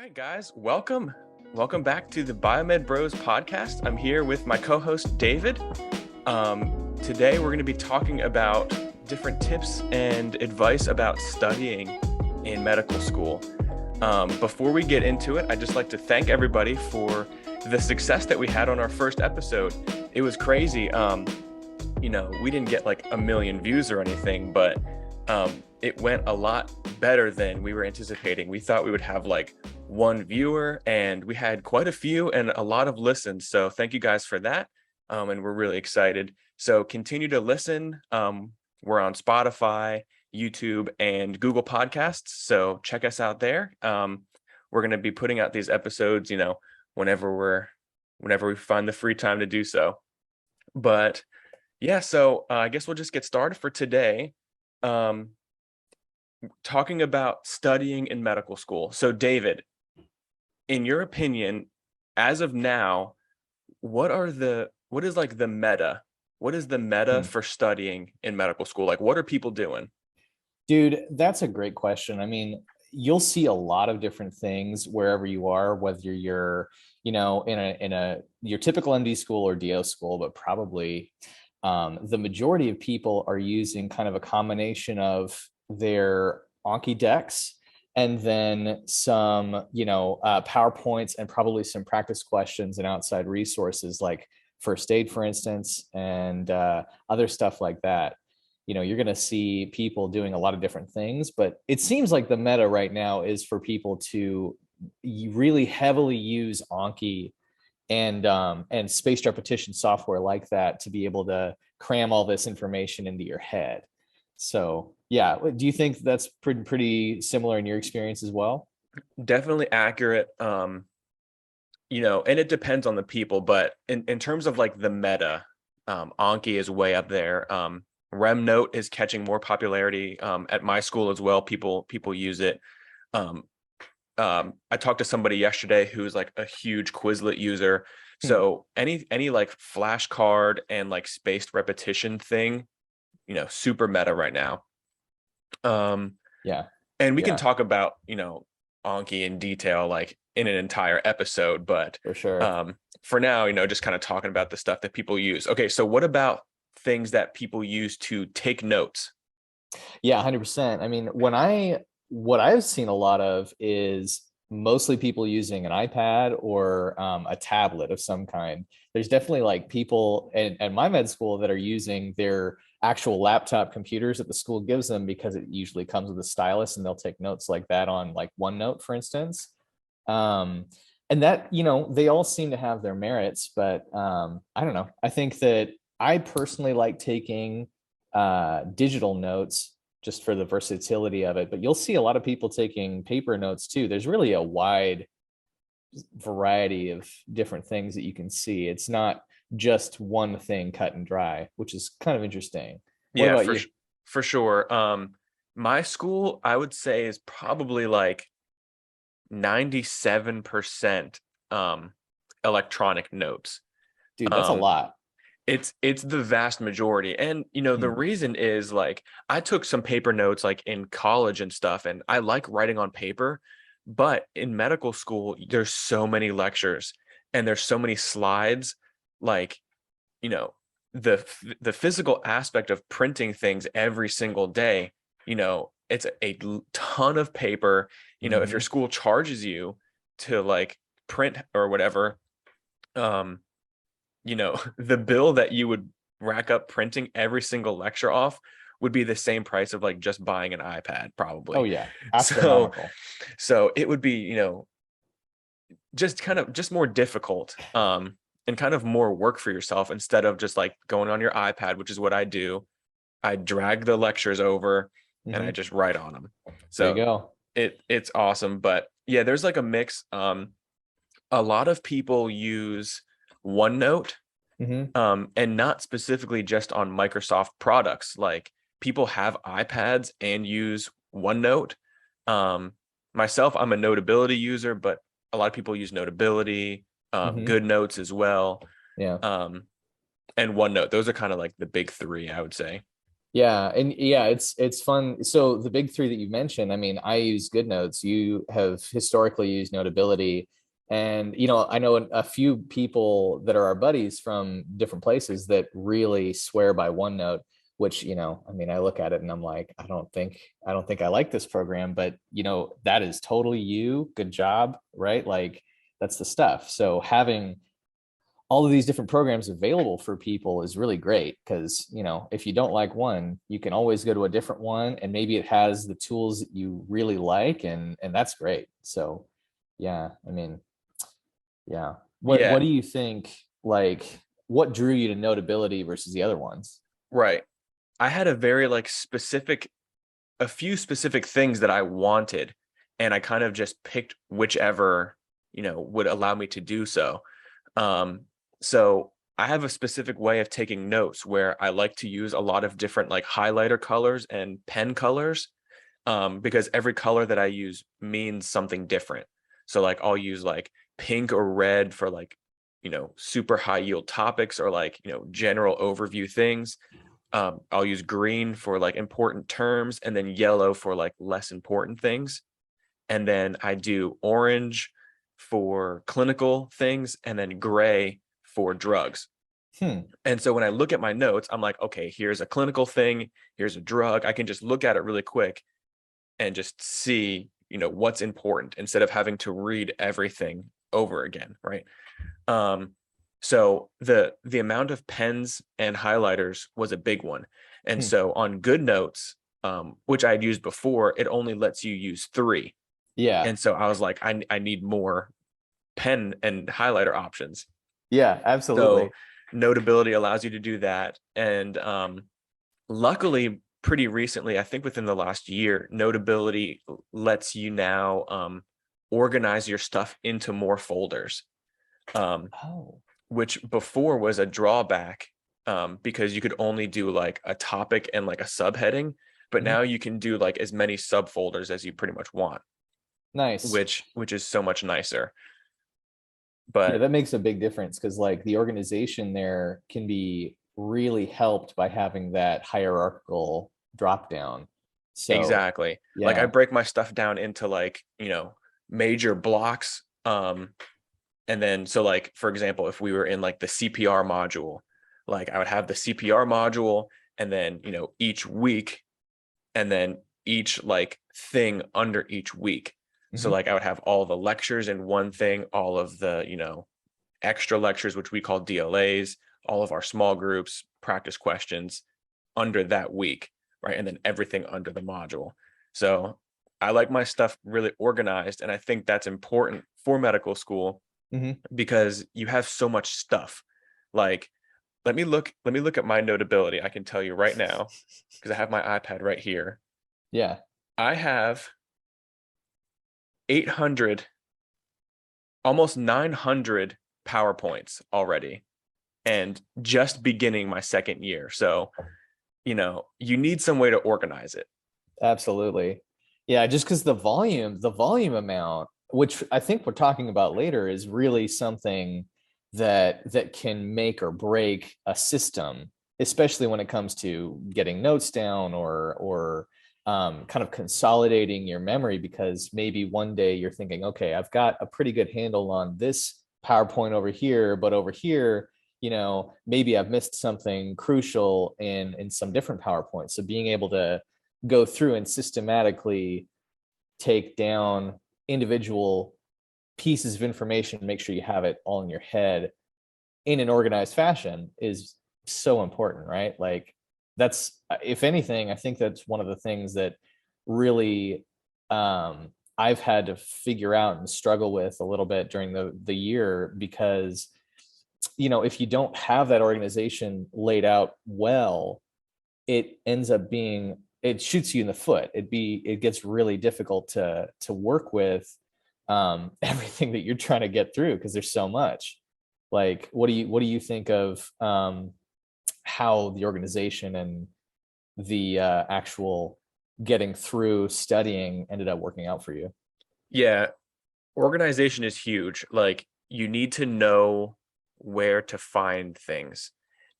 right, guys, welcome back to the Biomed Bros podcast. I'm here with my co-host David. Today we're going to be talking about different tips and advice about studying in medical school. Before we get into it, I'd just like to thank everybody for the success that we had on our first episode. It was crazy. We didn't get like 1 million views or anything, but it went a lot better than we were anticipating. We thought we would have like 1 viewer, and we had quite a few and a lot of listens. So thank you guys for that. And we're really excited. So continue to listen. We're on Spotify, YouTube, and Google Podcasts. So check us out there. We're going to be putting out these episodes, whenever we find the free time to do so. But yeah, so I guess we'll just get started for today. Talking about studying in medical school. So David, in your opinion, as of now, what is the meta? What is the meta for studying in medical school? Like, what are people doing? Dude, that's a great question. I mean, you'll see a lot of different things wherever you are, whether you're, in your typical MD school or DO school, but probably the majority of people are using kind of a combination of their Anki decks and then some, PowerPoints and probably some practice questions and outside resources like first aid, for instance, and other stuff like that. You're going to see people doing a lot of different things, but it seems like the meta right now is for people to really heavily use Anki and spaced repetition software like that to be able to cram all this information into your head. So yeah, do you think that's pretty similar in your experience as well? Definitely accurate. And it depends on the people, but in terms of like the meta, Anki is way up there. RemNote is catching more popularity at my school as well. People use it. I talked to somebody yesterday who's like a huge Quizlet user. So any like flashcard and like spaced repetition thing, super meta right now. Yeah. And we can talk about, Anki in detail, like in an entire episode, but for sure. For now, just kind of talking about the stuff that people use. Okay. So what about things that people use to take notes? Yeah, 100%. I mean, what I've seen a lot of is mostly people using an iPad or a tablet of some kind. There's definitely like people at my med school that are using their actual laptop computers that the school gives them because it usually comes with a stylus, and they'll take notes like that on like OneNote, for instance. And that, they all seem to have their merits, but I don't know. I think that I personally like taking digital notes just for the versatility of it, but you'll see a lot of people taking paper notes too. There's really a wide variety of different things that you can see. It's not just one thing cut and dry, which is kind of interesting. What about you? For sure. My school, I would say, is probably like 97% electronic notes. Dude, that's a lot. It's the vast majority. And, the reason is like, I took some paper notes like in college and stuff, and I like writing on paper, but in medical school, there's so many lectures and there's so many slides, like, the physical aspect of printing things every single day, it's a ton of paper. If your school charges you to like print or whatever, the bill that you would rack up printing every single lecture off would be the same price of like just buying an iPad, probably. Oh yeah, astronomical. So it would be, just more difficult, and kind of more work for yourself instead of just like going on your iPad, which is what I do. I drag the lectures over and I just write on them. So there you go. It's awesome. But yeah, there's like a mix. A lot of people use OneNote, and not specifically just on Microsoft products. Like people have iPads and use OneNote. Myself, I'm a Notability user, but a lot of people use Notability, Good Notes as well. Yeah. And OneNote. Those are kind of like the big three, I would say. Yeah, and yeah, it's fun. So the big three that you mentioned, I mean, I use GoodNotes. You have historically used Notability, and I know a few people that are our buddies from different places that really swear by OneNote. Which I mean, I look at it and I'm like, I don't think I like this program, but that is totally you. Good job, right? Like that's the stuff. So having all of these different programs available for people is really great because if you don't like one, you can always go to a different one, and maybe it has the tools that you really like, and that's great. So yeah, I mean, yeah, what Yeah, do you think, like, what drew you to Notability versus the other ones? right. I had a very like a few specific things that I wanted, and I kind of just picked whichever, would allow me to do so. Um, so I have a specific way of taking notes where I like to use a lot of different like highlighter colors and pen colors, because every color that I use means something different. So like I'll use like pink or red for like, super high yield topics or like, general overview things. I'll use green for like important terms, and then yellow for like less important things. And then I do orange for clinical things, and then gray for drugs. Hmm. And so when I look at my notes, I'm like, okay, here's a clinical thing, here's a drug. I can just look at it really quick and just see, what's important instead of having to read everything over again, right? Um, so the amount of pens and highlighters was a big one. And Hmm. so on GoodNotes, which I had used before, it only lets you use 3. Yeah. And so I was like, I need more pen and highlighter options. Yeah, So absolutely. Notability allows you to do that. And luckily, pretty recently, I think within the last year, Notability lets you now organize your stuff into more folders. Um, Oh. which before was a drawback, because you could only do like a topic and like a subheading, but Mhm. now you can do like as many subfolders as you pretty much want, Nice. which is so much nicer. Yeah, But that makes a big difference because like the organization there can be really helped by having that hierarchical drop down. So exactly, like I yeah. break my stuff down into like, major blocks. And then so like for example, if we were in like the CPR module, like I would have the CPR module, and then each week, and then each like thing under each week. So Mhm. like I would have all the lectures in one thing, all of the, extra lectures, which we call DLAs, all of our small groups, practice questions under that week, right? And then everything under the module. So I like my stuff really organized. And I think that's important for medical school Mhm. because you have so much stuff. Like, let me look at my Notability. I can tell you right now, because I have my iPad right here. Yeah. I have 800, almost 900 PowerPoints already, and just beginning my second year. So, you need some way to organize it. Absolutely. Yeah, just because the volume amount, which I think we're talking about later, is really something that can make or break a system, especially when it comes to getting notes down or kind of consolidating your memory. Because maybe one day you're thinking, okay, I've got a pretty good handle on this PowerPoint over here, but over here, maybe I've missed something crucial in some different PowerPoint. So being able to go through and systematically take down individual pieces of information, make sure you have it all in your head in an organized fashion is so important, right? Like that's, if anything, I think that's one of the things that really I've had to figure out and struggle with a little bit during the year because if you don't have that organization laid out well, it ends up being, it shoots you in the foot. It gets really difficult to work with everything that you're trying to get through because there's so much. Like what do you think of how the organization and the actual getting through studying ended up working out for you? Yeah, organization is huge. Like you need to know where to find things.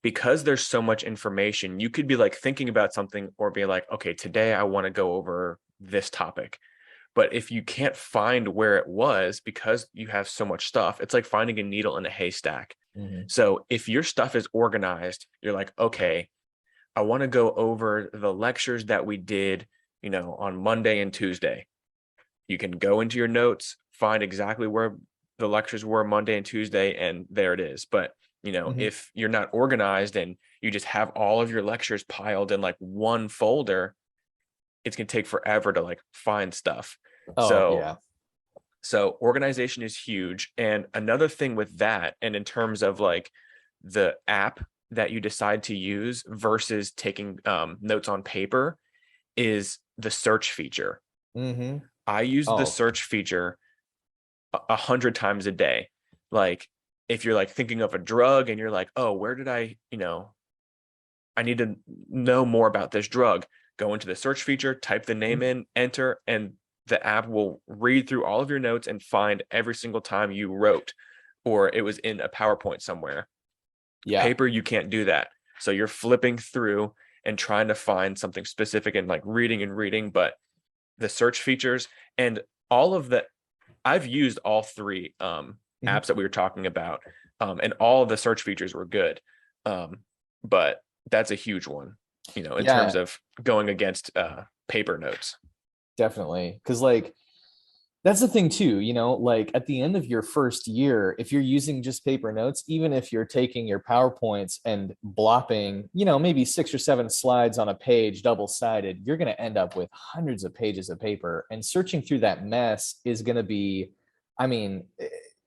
because there's so much information, you could be like thinking about something or be like, okay, today I want to go over this topic. But if you can't find where it was because you have so much stuff, it's like finding a needle in a haystack. Mhm. So if your stuff is organized, you're like, okay, I want to go over the lectures that we did, on Monday and Tuesday. You can go into your notes, find exactly where the lectures were Monday and Tuesday, and there it is. But, Mhm. if you're not organized and you just have all of your lectures piled in like one folder, it's going to take forever to like find stuff. Oh So, yeah. so organization is huge. And another thing with that, and in terms of like the app that you decide to use versus taking notes on paper, is the search feature. Hmm. I use the Oh search feature 100 times a day. Like if you're like thinking of a drug and you're like, oh, where did I need to know more about this drug. Go into the search feature, type the name in, enter, and the app will read through all of your notes and find every single time you wrote or it was in a PowerPoint somewhere. yeah. Paper, you can't do that. So you're flipping through and trying to find something specific and like reading and reading, but the search features and all of the I've used all three Mhm. apps that we were talking about, and all of the search features were good. But that's a huge one, in terms Yeah, of going against paper notes. definitely. Because like that's the thing too, like at the end of your first year, if you're using just paper notes, even if you're taking your PowerPoints and blopping, maybe 6 or 7 slides on a page, double-sided, you're going to end up with hundreds of pages of paper. And searching through that mess is going to be, I mean,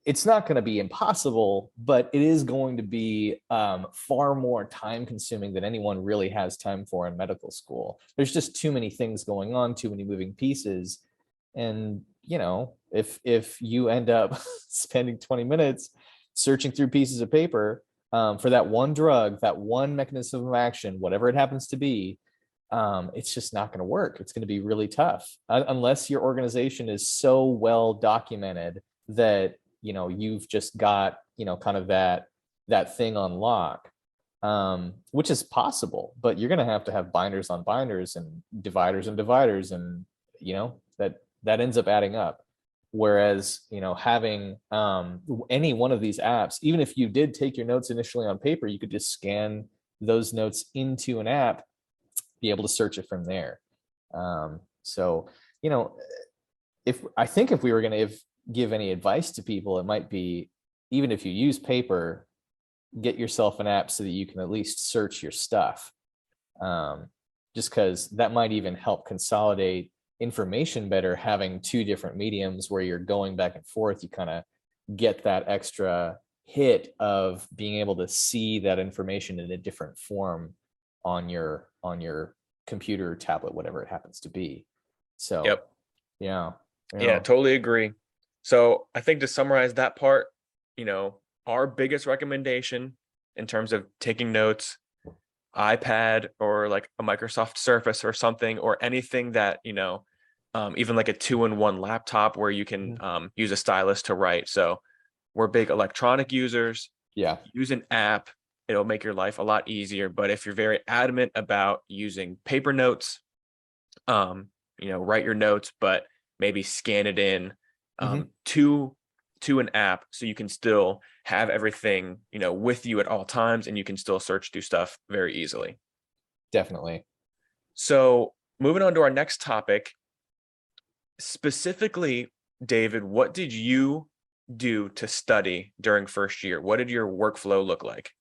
it's not going to be impossible, but it is going to be far more time consuming than anyone really has time for in medical school. There's just too many things going on, too many moving pieces. And if you end up spending 20 minutes searching through pieces of paper for that one drug, that one mechanism of action, whatever it happens to be, it's just not going to work. It's going to be really tough unless your organization is so well documented that you've just got kind of that thing on lock, which is possible, but you're going to have binders on binders and dividers, and that ends up adding up. Whereas having any one of these apps, even if you did take your notes initially on paper, you could just scan those notes into an app, be able to search it from there. So you know if we were going to give any advice to people, it might be, even if you use paper, get yourself an app so that you can at least search your stuff, just because that might even help consolidate information better. Having two different mediums where you're going back and forth, you kind of get that extra hit of being able to see that information in a different form on your computer, tablet, whatever it happens to be. So Yep. yeah. Yeah, totally agree. So I think to summarize that part, our biggest recommendation in terms of taking notes, iPad or like a Microsoft Surface or something, or anything that, even like a 2-in-1 laptop where you can use a stylus to write. So we're big electronic users. Yeah. Use an app. It'll make your life a lot easier. But if you're very adamant about using paper notes, write your notes, but maybe scan it in Hmm. to an app so you can still have everything, with you at all times, and you can still search through stuff very easily. Definitely. So moving on to our next topic, specifically, David, what did you do to study during first year? What did your workflow look like?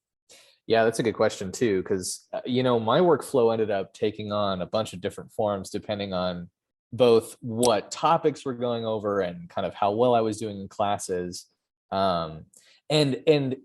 Yeah, that's a good question too, because my workflow ended up taking on a bunch of different forms depending on both what topics we're going over and kind of how well I was doing in classes. Um, and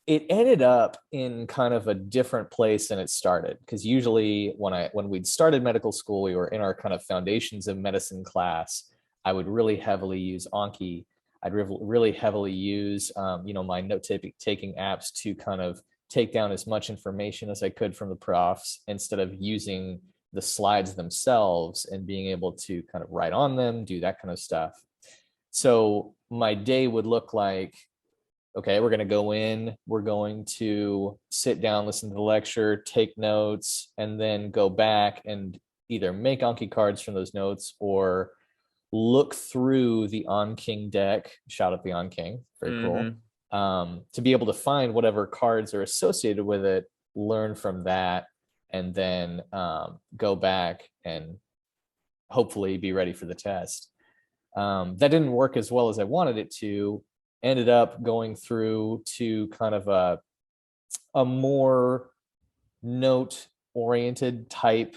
it ended up in kind of a different place than it started, because usually when we'd started medical school, we were in our kind of foundations of medicine class. I would really heavily use Anki. I'd really heavily use my note taking apps to kind of take down as much information as I could from the profs, instead of using the slides themselves and being able to kind of write on them, do that kind of stuff. So my day would look like okay, we're going to go in, we're going to sit down, listen to the lecture, take notes, and then go back and either make Anki cards from those notes or look through the On King deck. Shout out the On King, very cool. To be able to find whatever cards are associated with it, learn from that, and then go back and hopefully be ready for the test. That didn't work as well as I wanted it to. Ended up going through to kind of a more note oriented type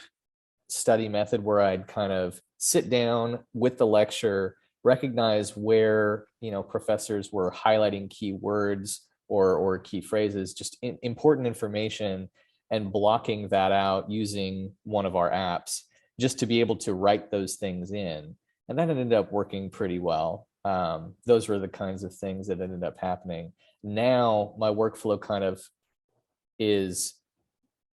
study method where I'd kind of sit down with the lecture, recognize where, professors were highlighting key words or key phrases, just important information, and blocking that out using one of our apps just to be able to write those things in. And that ended up working pretty well. Those were the kinds of things that ended up happening. Now my workflow kind of is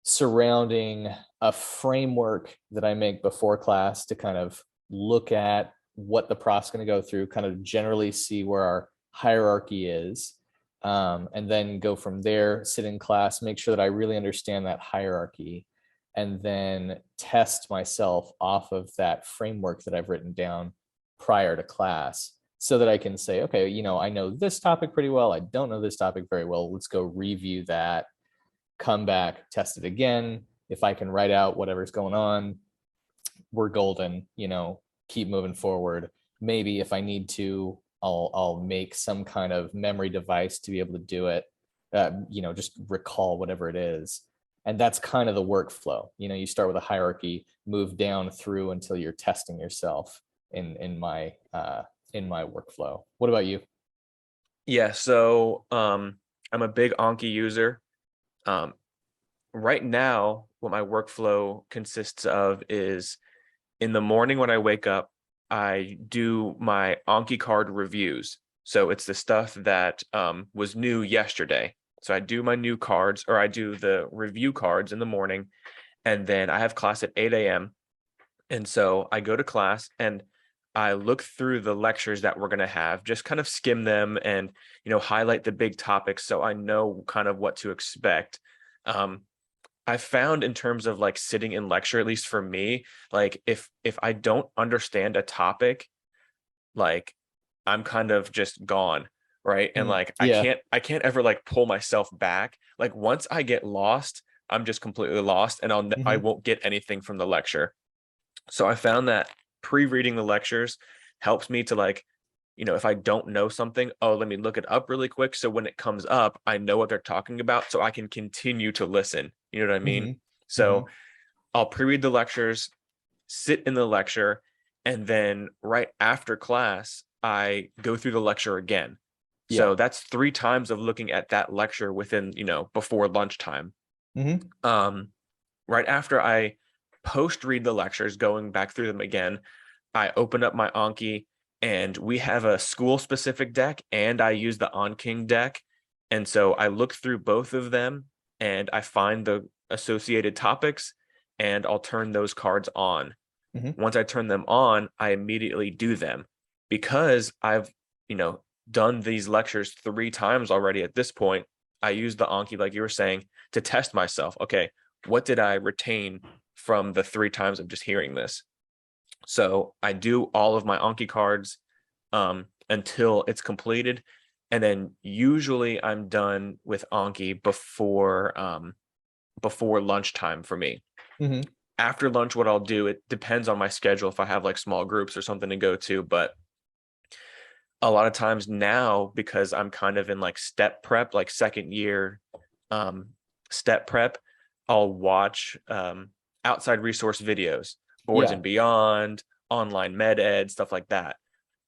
surrounding a framework that I make before class to kind of look at what the prof's going to go through, kind of generally see where our hierarchy is, and then go from there, sit in class, make sure that I really understand that hierarchy, and then test myself off of that framework that I've written down prior to class so that I can say, okay, I know this topic pretty well. I don't know this topic very well. Let's go review that, come back, test it again. If I can write out whatever's going on, we're golden, keep moving forward. Maybe if I need to, I'll make some kind of memory device to be able to do it, just recall whatever it is. And that's kind of the workflow. You start with a hierarchy, move down through until you're testing yourself in my workflow. What about you? Yeah, so I'm a big Anki user. Right now, what my workflow consists of is in the morning when I wake up, I do my Anki card reviews. So it's the stuff that was new yesterday. So I do my new cards, or I do the review cards in the morning, and then I have class at 8 a.m. And so I go to class and I look through the lectures that we're going to have, just kind of skim them and, highlight the big topics so I know kind of what to expect. I found in terms of like sitting in lecture, at least for me, like if I don't understand a topic, like I'm kind of just gone, right? And like Yeah. I can't ever like pull myself back. Like once I get lost, I'm just completely lost and I Mm-hmm. won't get anything from the lecture. So I found that pre-reading the lectures helps me to like, if I don't know something, oh, let me look it up really quick. So when it comes up, I know what they're talking about so I can continue to listen. You know what I mean? Mm-hmm. Mm-hmm. So I'll pre-read the lectures, sit in the lecture, and then right after class, I go through the lecture again. Yeah. So that's 3 times of looking at that lecture within, before lunchtime. Mm-hmm. Right after I post read the lectures, going back through them again, I open up my Anki and we have a school specific deck and I use the On King deck. And so I look through both of them and I find the associated topics and I'll turn those cards on. Mm-hmm. Once I turn them on, I immediately do them because I've, you know, done these lectures 3 times already at this point. I use the Anki, like you were saying, to test myself. Okay, what did I retain from the 3 times of just hearing this? So I do all of my Anki cards until it's completed. And then usually I'm done with Anki before lunchtime for me. Mm-hmm. After lunch, what I'll do, it depends on my schedule if I have like small groups or something to go to. But a lot of times now, because I'm kind of in like step prep, like second year um, step prep, I'll watch outside resource videos, boards Yeah. and beyond, online med ed, stuff like that.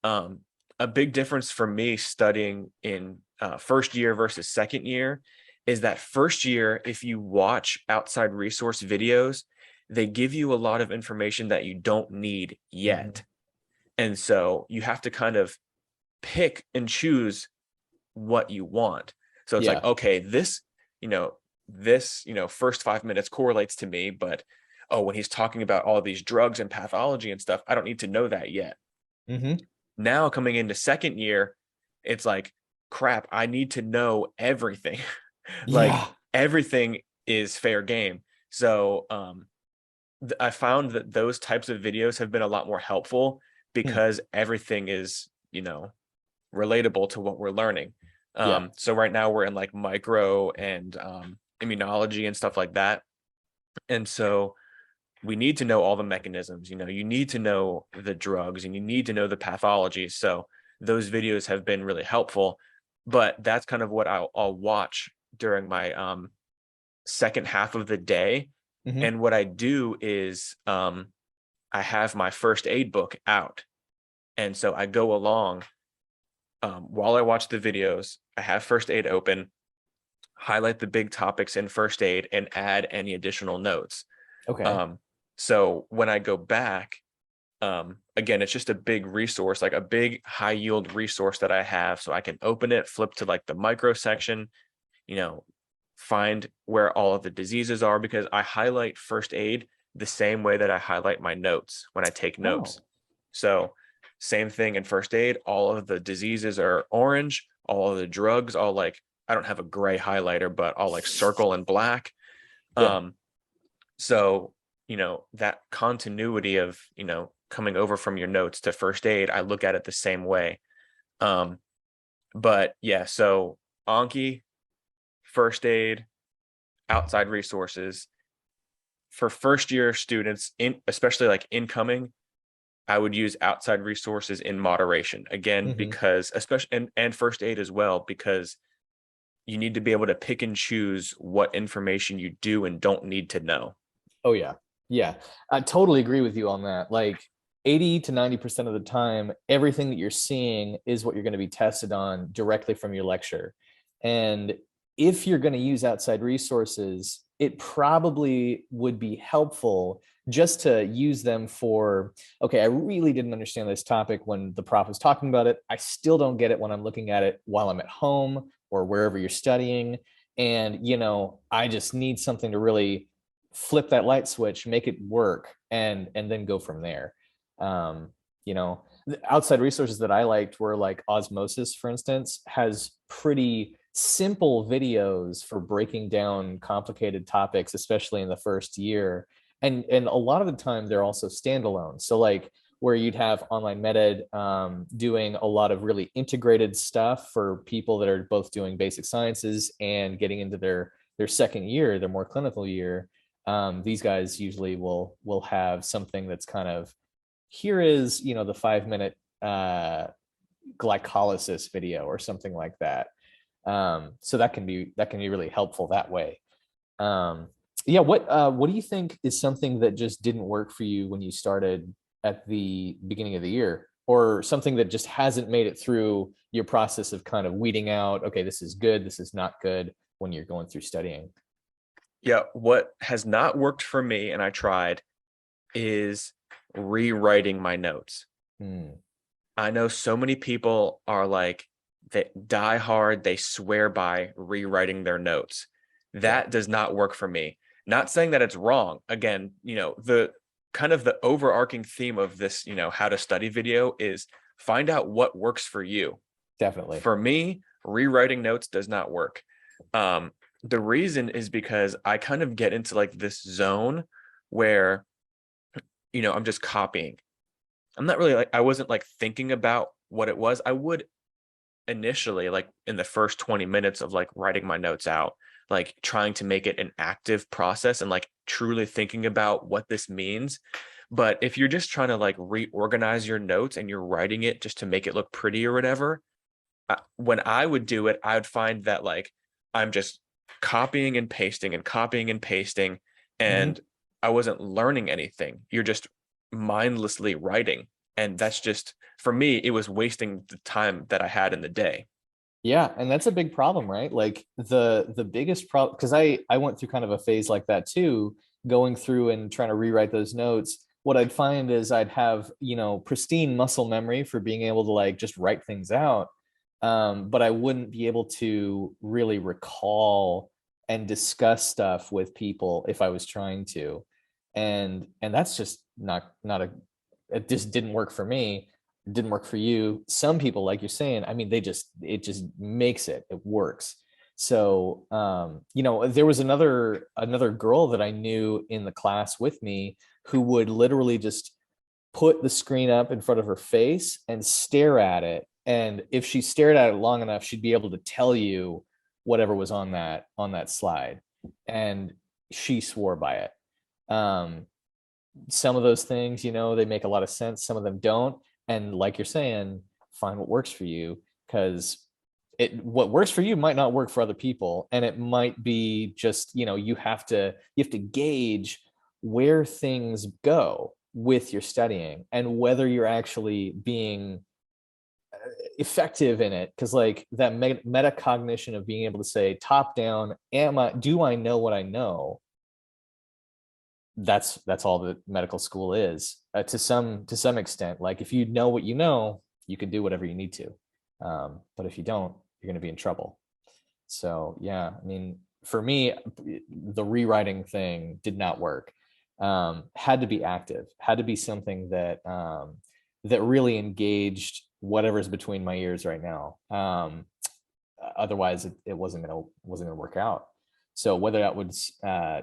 Um, a big difference for me studying in first year versus second year is that first year, if you watch outside resource videos, they give you a lot of information that you don't need Mm-hmm. yet. And so you have to kind of pick and choose what you want. So it's like, Yeah. okay, first 5 minutes correlates to me, but oh, when he's talking about all these drugs and pathology and stuff, I don't need to know that yet. Mm-hmm. Now coming into second year, it's like, crap, I need to know everything. Like Yeah. everything is fair game. So I found that those types of videos have been a lot more helpful Hmm. because everything is, relatable to what we're learning. Yeah. So right now we're in like micro and immunology and stuff like that. And so we need to know all the mechanisms, you need to know the drugs and you need to know the pathology. So those videos have been really helpful, but that's kind of what I'll watch during my second half of the day. Hmm. And what I do is I have my first aid book out. And so I go along while I watch the videos, I have first aid open, highlight the big topics in first aid, and add any additional notes. Okay. Um, so when I go back, again, it's just a big resource, like a big high yield resource that I have. So I can open it, flip to like the micro section, you know, find where all of the diseases are because I highlight first aid the same way that I highlight my notes when I take notes. Oh, So same thing in first aid, all of the diseases are orange, all of the drugs, all like, I don't have a gray highlighter, but I'll like circle in black. yeah. Um, so, that continuity of, coming over from your notes to first aid, I look at it the same way. Um, but yeah, so Anki, first aid, outside resources for first year students in especially like incoming. I would use outside resources in moderation again, Hmm. because especially and first aid as well, because you need to be able to pick and choose what information you do and don't need to know. Oh yeah. Yeah. I totally agree with you on that. Like 80 to 90% of the time, everything that you're seeing is what you're going to be tested on directly from your lecture. And if you're going to use outside resources, it probably would be helpful just to use them for, okay, I really didn't understand this topic when the prof was talking about it. I still don't get it when I'm looking at it while I'm at home or wherever you're studying. And, I just need something to really flip that light switch, make it work, and then go from there. Um, the outside resources that I liked were like Osmosis, for instance, has pretty simple videos for breaking down complicated topics, especially in the first year. And a lot of the time they're also standalone. So like where you'd have online med doing a lot of really integrated stuff for people that are both doing basic sciences and getting into their second year, their more clinical year. These guys usually will have something that's kind of, here is the 5 minute glycolysis video or something like that. So that can be really helpful that way. um, yeah, what do you think is something that just didn't work for you when you started at the beginning of the year, or something that just hasn't made it through your process of kind of weeding out, okay, this is good, this is not good, when you're going through studying? Yeah, what has not worked for me, and I tried, is rewriting my notes. Hmm. I know so many people are like, they die hard, they swear by rewriting their notes. Yeah. That does not work for me. Not saying that it's wrong. Again, the kind of the overarching theme of this, how to study video is find out what works for you. Definitely. For me, rewriting notes does not work. The reason is because I kind of get into like this zone where, I'm just copying. I'm not really like, I wasn't like thinking about what it was. I would initially, like in the first 20 minutes of like writing my notes out, like trying to make it an active process and like truly thinking about what this means. But if you're just trying to like reorganize your notes and you're writing it just to make it look pretty or whatever, when I would do it, I would find that like I'm just copying and pasting and copying and pasting, and Hmm. I wasn't learning anything. You're just mindlessly writing. And that's just, for me, it was wasting the time that I had in the day. Yeah, and that's a big problem, right? Like the biggest problem, because I went through kind of a phase like that too, going through and trying to rewrite those notes. What I'd find is I'd have, pristine muscle memory for being able to like just write things out. But I wouldn't be able to really recall and discuss stuff with people if I was trying to. And that's just not a, it just didn't work for me. It didn't work for you. Some people, like you're saying, I mean, it just makes it works. So there was another girl that I knew in the class with me who would literally just put the screen up in front of her face and stare at it. And if she stared at it long enough, she'd be able to tell you whatever was on that slide. And she swore by it. Some of those things, they make a lot of sense. Some of them don't. And like you're saying, find what works for you, because what works for you might not work for other people. And it might be just, you have to gauge where things go with your studying and whether you're actually being effective in it. Because like that metacognition of being able to say top down, do I know what I know? That's all that medical school is, to some extent. Like if you know what you know, you can do whatever you need to, but if you don't, you're going to be in trouble. So yeah, I mean, for me, the rewriting thing did not work. Had to be active, had to be something that that really engaged whatever's between my ears right now. Otherwise it wasn't gonna work out. So whether that was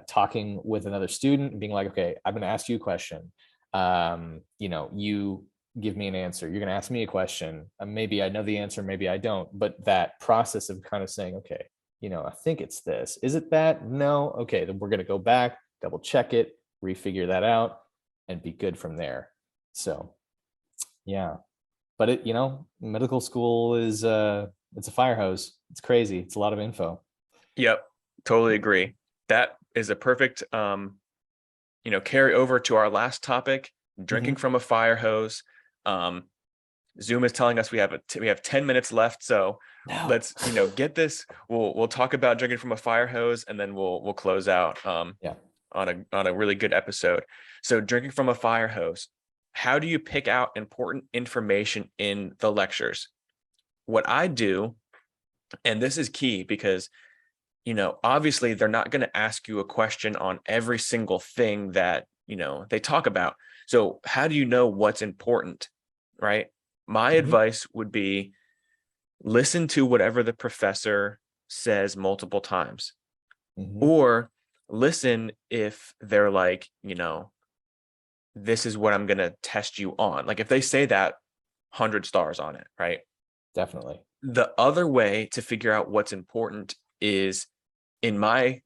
talking with another student and being like, okay, I'm going to ask you a question. You give me an answer. You're going to ask me a question. Maybe I know the answer, maybe I don't. But that process of kind of saying, okay, I think it's this. Is it that? No. Okay, then we're going to go back, double check it, refigure that out, and be good from there. So, yeah. But medical school is it's a fire hose. It's crazy. It's a lot of info. Yep, totally agree. That is a perfect carry over to our last topic, drinking from a fire hose. Zoom is telling us we have 10 minutes left, so let's get this. We'll talk about drinking from a fire hose, and then we'll close out on a really good episode. So drinking from a fire hose. How do you pick out important information in the lectures? What I do, and this is key because obviously they're not going to ask you a question on every single thing that, they talk about. So how do you know what's important, right? My advice would be listen to whatever the professor says multiple times, or listen if they're like, this is what I'm going to test you on. Like if they say that, 100 stars on it, right? Definitely. The other way to figure out what's important is, in my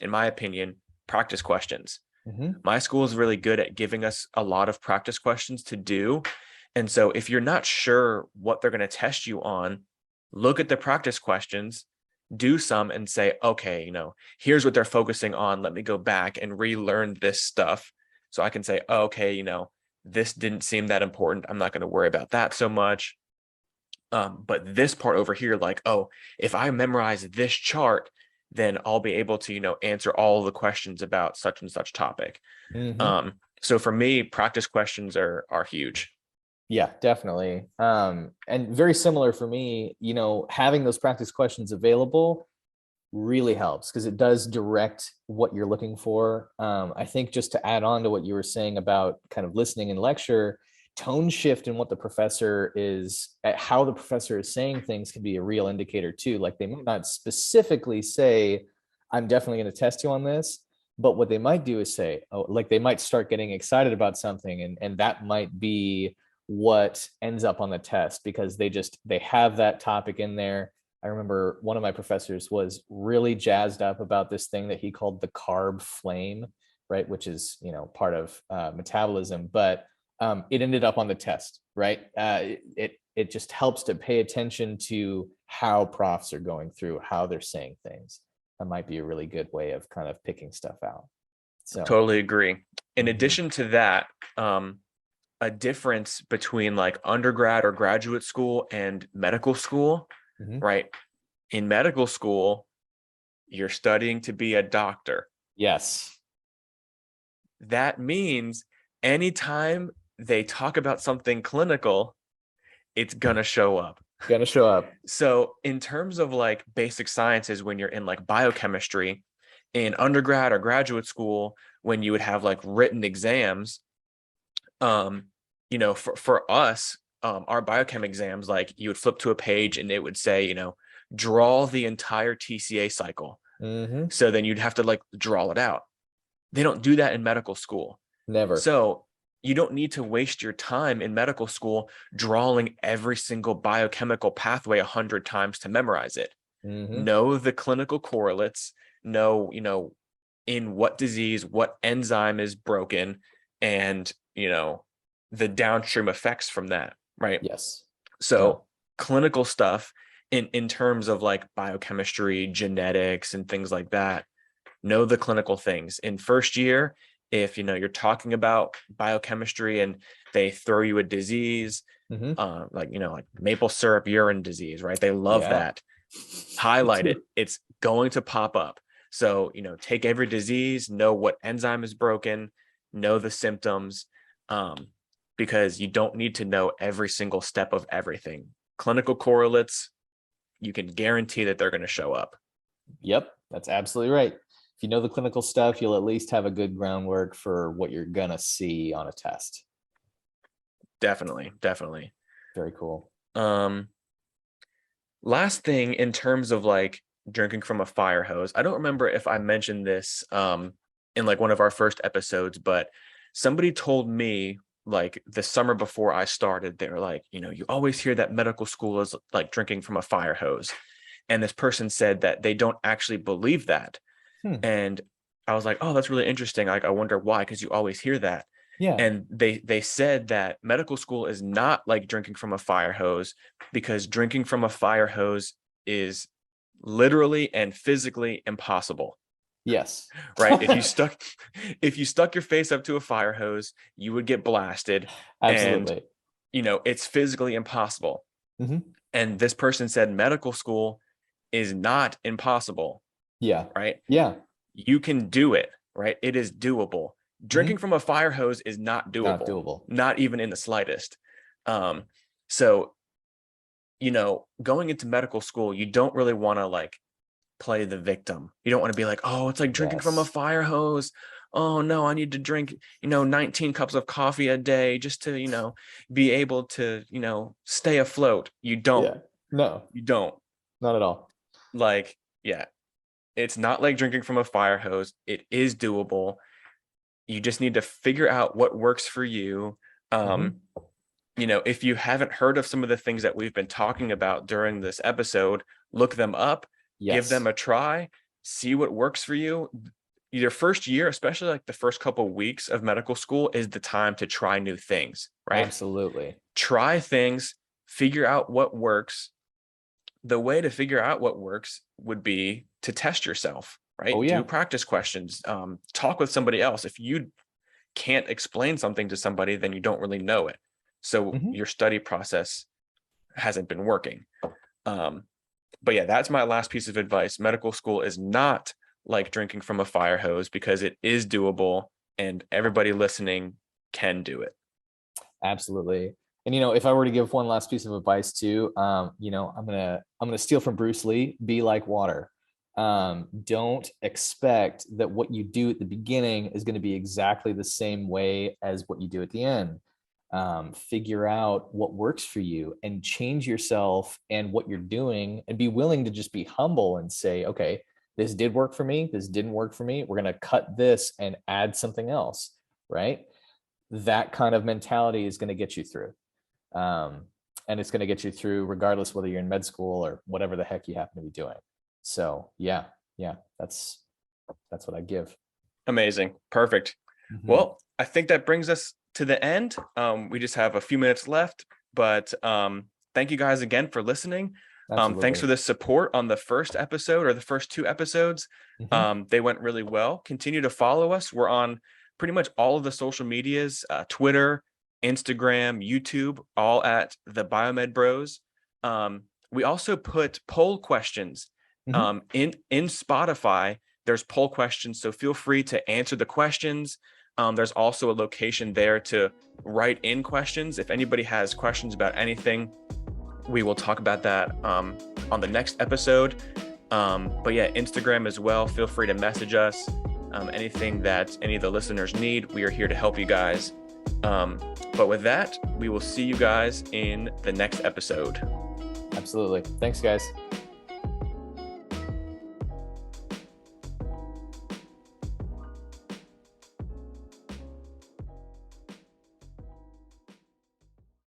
opinion, practice questions. My school is really good at giving us a lot of practice questions to do. And so if you're not sure what they're going to test you on, look at the practice questions, do some, and say, okay, here's what they're focusing on. Let me go back and relearn this stuff. So I can say, oh, okay, this didn't seem that important. I'm not going to worry about that so much. But this part over here, like, oh, if I memorize this chart, then I'll be able to, answer all the questions about such and such topic. So for me, practice questions are huge. Yeah, definitely. And very similar for me, having those practice questions available really helps because it does direct what you're looking for. I think just to add on to what you were saying about kind of listening in lecture, tone shift in what the professor is, how the professor is saying things can be a real indicator too. Like they might not specifically say, I'm definitely going to test you on this, but what they might do is say, oh, like they might start getting excited about something, and that might be what ends up on the test because they have that topic in there. I remember one of my professors was really jazzed up about this thing that he called the carb flame, right? Which is, part of metabolism, but it ended up on the test, right? It just helps to pay attention to how profs are going through, how they're saying things. That might be a really good way of kind of picking stuff out. So totally agree. In addition to that, a difference between like undergrad or graduate school and medical school, right? In medical school, you're studying to be a doctor. Yes. That means anytime they talk about something clinical, it's going to show up. So in terms of like basic sciences, when you're in like biochemistry, in undergrad or graduate school, when you would have like written exams, for us, our biochem exams, like you would flip to a page and it would say, draw the entire TCA cycle. Mm-hmm. So then you'd have to like draw it out. They don't do that in medical school. Never. So you don't need to waste your time in medical school drawing every single biochemical pathway 100 times to memorize it. Mm-hmm. Know the clinical correlates, know, in what disease, what enzyme is broken, and, the downstream effects from that, right? Yes. So clinical stuff in terms of like biochemistry, genetics, and things like that, know the clinical things. In first year, if you're talking about biochemistry and they throw you a disease, like maple syrup urine disease, right? They love that. Highlight it. It's going to pop up. So, take every disease, know what enzyme is broken, know the symptoms, because you don't need to know every single step of everything. Clinical correlates, you can guarantee that they're going to show up. Yep, that's absolutely right. If you know the clinical stuff, you'll at least have a good groundwork for what you're going to see on a test. Definitely. Very cool. Last thing in terms of like drinking from a fire hose, I don't remember if I mentioned this in like one of our first episodes, but somebody told me like the summer before I started, they were like, you always hear that medical school is like drinking from a fire hose. And this person said that they don't actually believe that. And I was like, oh, that's really interesting. Like, I wonder why, because you always hear that. Yeah. And they said that medical school is not like drinking from a fire hose, because drinking from a fire hose is literally and physically impossible. Yes. Right. If you stuck your face up to a fire hose, you would get blasted. Absolutely. And it's physically impossible. And this person said medical school is not impossible. Yeah. Right. Yeah. You can do it. Right. It is doable. Drinking from a fire hose is not doable. Not even in the slightest. So, going into medical school, you don't really want to like play the victim. You don't want to be like, oh, it's like drinking from a fire hose. Oh no, I need to drink, 19 cups of coffee a day just to, be able to, stay afloat. You don't. Yeah. No, you don't. Not at all. Like, yeah, it's not like drinking from a fire hose. It is doable. You just need to figure out what works for you. If you haven't heard of some of the things that we've been talking about during this episode, look them up, give them a try, see what works for you. Your first year, especially like the first couple of weeks of medical school, is the time to try new things, right? Absolutely. Try things, figure out what works. The way to figure out what works would be to test yourself. Right? Do practice questions, talk with somebody else. If you can't explain something to somebody, then you don't really know it. So your study process hasn't been working. But yeah, that's my last piece of advice. Medical school is not like drinking from a fire hose, because it is doable and everybody listening can do it. Absolutely. And, if I were to give one last piece of advice too, I'm going to steal from Bruce Lee, be like water. Don't expect that what you do at the beginning is going to be exactly the same way as what you do at the end. Figure out what works for you and change yourself and what you're doing, and be willing to just be humble and say, okay, this did work for me. This didn't work for me. We're going to cut this and add something else. Right. That kind of mentality is going to get you through. And it's going to get you through regardless whether you're in med school or whatever the heck you happen to be doing. So yeah, that's what I give. Amazing. Perfect. Well, I think that brings us to the end. We just have a few minutes left, but thank you guys again for listening. Thanks for the support on the first episode, or the first two episodes. They went really well. Continue to follow us. We're on pretty much all of the social medias, Twitter, Instagram, YouTube, all at the Biomed Bros. We also put poll questions in Spotify. There's poll questions, so feel free to answer the questions. There's also a location there to write in questions. If anybody has questions about anything, we will talk about that on the next episode. But yeah, Instagram as well. Feel free to message us. Anything that any of the listeners need, we are here to help you guys. But with that, we will see you guys in the next episode. Absolutely. Thanks, guys.